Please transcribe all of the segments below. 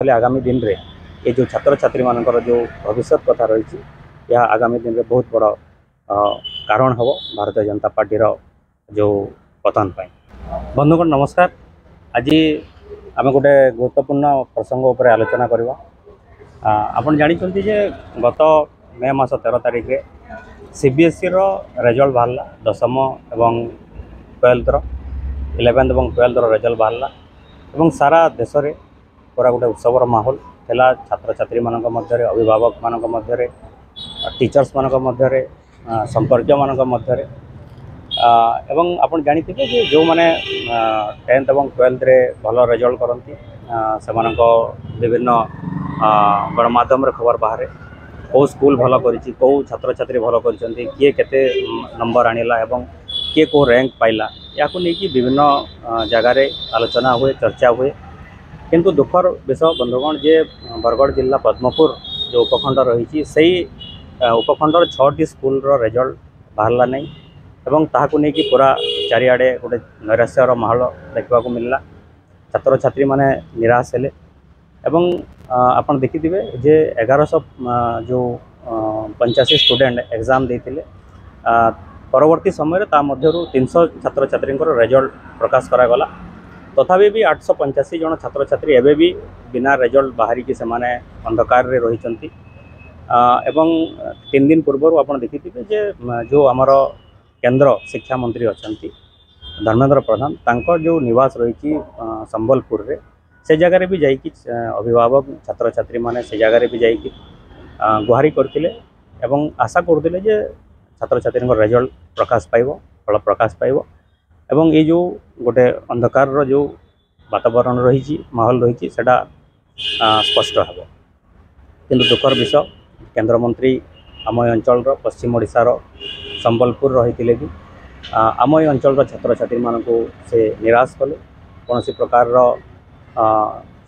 नहले आगामी दिन रे ये जो छात्र छात्री मानकर जो भविष्य कथा रही यह आगामी दिन में बहुत बड़ कारण हम भारतीय जनता पार्टी जो पतन पाई। बंधुगण नमस्कार। आज आम गोटे गुरुत्वपूर्ण प्रसंग उपर आलोचना करवा। आपन जानी जे गत मे मास 13 तारिख रे सीबीएसई रिजल्ट बाहरला 10th एवं 12th 11th एवं 12th रिजल्ट बाहरला एवं सारा देश रे पूरा गोटे उत्सवर माहौल है। छात्र छात्री मानक मध्य अभिभावक मानक मध्य टीचर्स मानक मध्य संपर्क मानक मध्य एवं आपन जानिथिबे जे जो माने 10th एवं 12th रे भल रिजल्ट करंती से मानक विभिन्न गणमाध्यम रे खबर बाहर कौ स्कूल भल करिछि कौ छात्र छात्री भल करिसंती किए केते नंबर आनिला एवं किए को रैंक पाइला याकु नेकी विभिन्न जगह रे आलोचना हुए चर्चा हुए। किंतु दुखर विषय बंधुगण जे बरगढ़ जिला पद्मपुर जो उपखंड रही से उपखंडर 6टी स्कूल रिजल्ट बाहरला नहीं एवं ताहाकु नेकी पूरा चारिआडे गोटे नैराश्यर माहौल देखा मिलला। छात्र छात्री माने निराश हेले एवं आपन देखिथिबे जे 1100 जो 85 स्टूडेंट एग्जाम देथिले परवर्ती समय ता मध्यरु 300 छात्र छात्री रिजल्ट प्रकाश करा गला। तथापि भी 885 जन छात्र छात्री एवं भी बिना रिजल्ट बाहरी की सेमाने अंधकार रे रही एवं 3 दिन पूर्व आपन देखिथिबे जे जो आमर केंद्र शिक्षा मंत्री अछंती धर्मेंद्र प्रधान तांकर जो निवास रही संबलपुर रे से जगह रे भी जाइकी अभिभावक छात्र छात्री माने से जगह रे भी जाइकी गुहारी करथिले एवं आशा करथिले जे छात्र छात्री रिजल्ट प्रकाश पाइबो फल प्रकाश पाइबो एवं ये जो गोटे अंधकार जो वातावरण रही माहौल रही सेटा स्पष्ट हे। किंतु दुखर विषय केंद्र मंत्री आम अंचल पश्चिम ओडिशार संबलपुर रही भी आम अंचल छात्र छात्री मान से निराश कले कौन प्रकार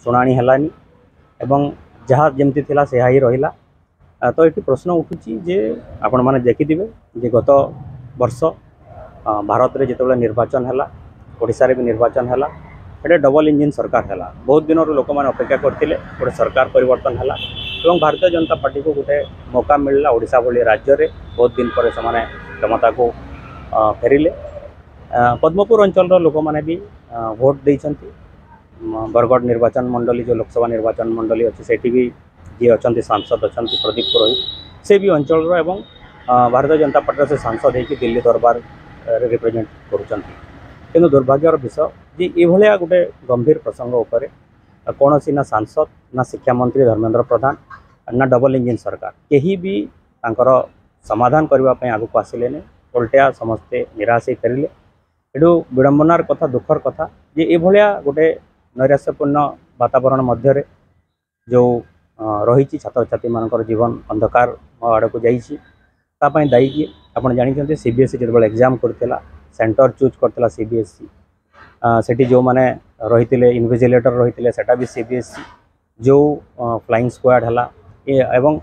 शुणाणी हैलानी एवं जहाँ जमती थिला से ही रहिला। तो ये प्रश्न उठुची जे आपण माने देखिथिबे जे गत वर्ष भारत रे जिते निर्वाचन है ओडिशा रे भी निर्वाचन है ये डबल इंजिन सरकार है। बहुत दिन लोक मैंने अपेक्षा करते गोटे सरकार परिवर्तन है एवं भारतीय जनता पार्टी को गोटे मौका मिलला ओडिशा भली राज्य रे बहुत दिन पर से क्षमता को फेरिले। पद्मपुर अंचल लोक मैंने भी भोट देइछंती। बरगढ़ निर्वाचन मंडली जो लोकसभा निर्वाचन मंडली अच्छी से भी जी अच्छा सांसद अच्छा प्रदीप पुरोहित से भी अंचल एवं भारतीय जनता पार्टी से सांसद होगी दिल्ली दरबार रिप्रेजेंट करुँच। किंतु दुर्भाग्यर विषय जे ये गोटे गंभीर प्रसंग उपर कौन ना सांसद ना शिक्षा मंत्री धर्मेंद्र प्रधान ना डबल इंजिन सरकार कहीं भी तांकर समाधान करने आगक आसिले उल्टा समस्ते निराश फेरिले। एडू विडंबनार कथा दुखर कथा जे ये गोटे नैराश्यपूर्ण वातावरण मध्य जो रही छात्र छात्री मान जीवन अंधकार आड़ को जापाई दायी किए आपड़ जानते सीबीएसई जो एग्जाम करता सेंटर चूज करता सीबीएसई सेठी जो माने रही इन्विजिलेटर रही सेटा भी सीबीएसई जो फ्लाइंग स्क्वाड है एवं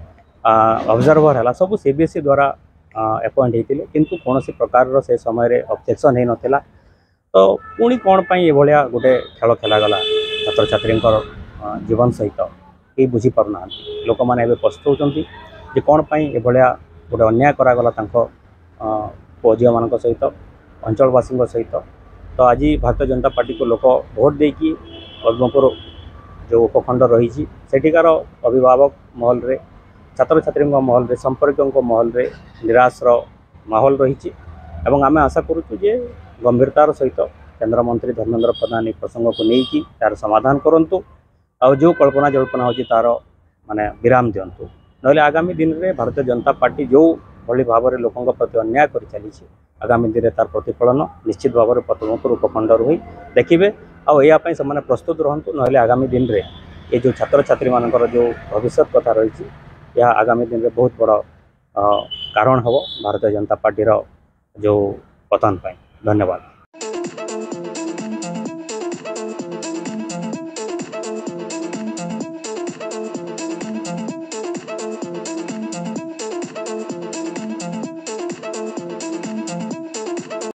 ऑब्जर्वर है सब सीबीएसई द्वारा अपॉइंट होते किंतु कौन प्रकार से समय ऑब्जेक्शन हो नाला। तो पुणी कौन ये गोटे खेल खेलागला छात्र छात्री जीवन सहित कई बुझी पारना लोक मैंने पछताउछंती जे कौन ये गोटे अन्याय करागला पुओ झील मान सहित अंचलवासी सहित। तो आज भारतीय जनता पार्टी को लोक भोट देकी पद्मपुर जो उपखंड रही सेठिकार अभिभावक महल रे छात्र छात्री महल रे संपर्क महल रे निराशर माहौल रही एवं आम आशा करुचु जे गंभीरतार सहित केंद्र मंत्री धर्मेंद्र प्रधान प्रसंग को लेकिन तार समाधान करूँ आ जो कल्पना जल्पना हो तार माने विराम दिंतु ना आगामी दिन में भारतीय जनता पार्टी जो भली भाव में लोकों प्रति अन्याय कर चली आगामी दिन में तार प्रतिफलन निश्चित भाव में पद्मपुर उपखंड हुई देखिए आयापी से प्रस्तुत रहतु ना आगामी दिन में ये जो छात्र छात्री मानकर जो भविष्य कथा रही यह आगामी दिन में बहुत बड़ कारण हम भारतीय जनता पार्टी जो पतन पाई। धन्यवाद।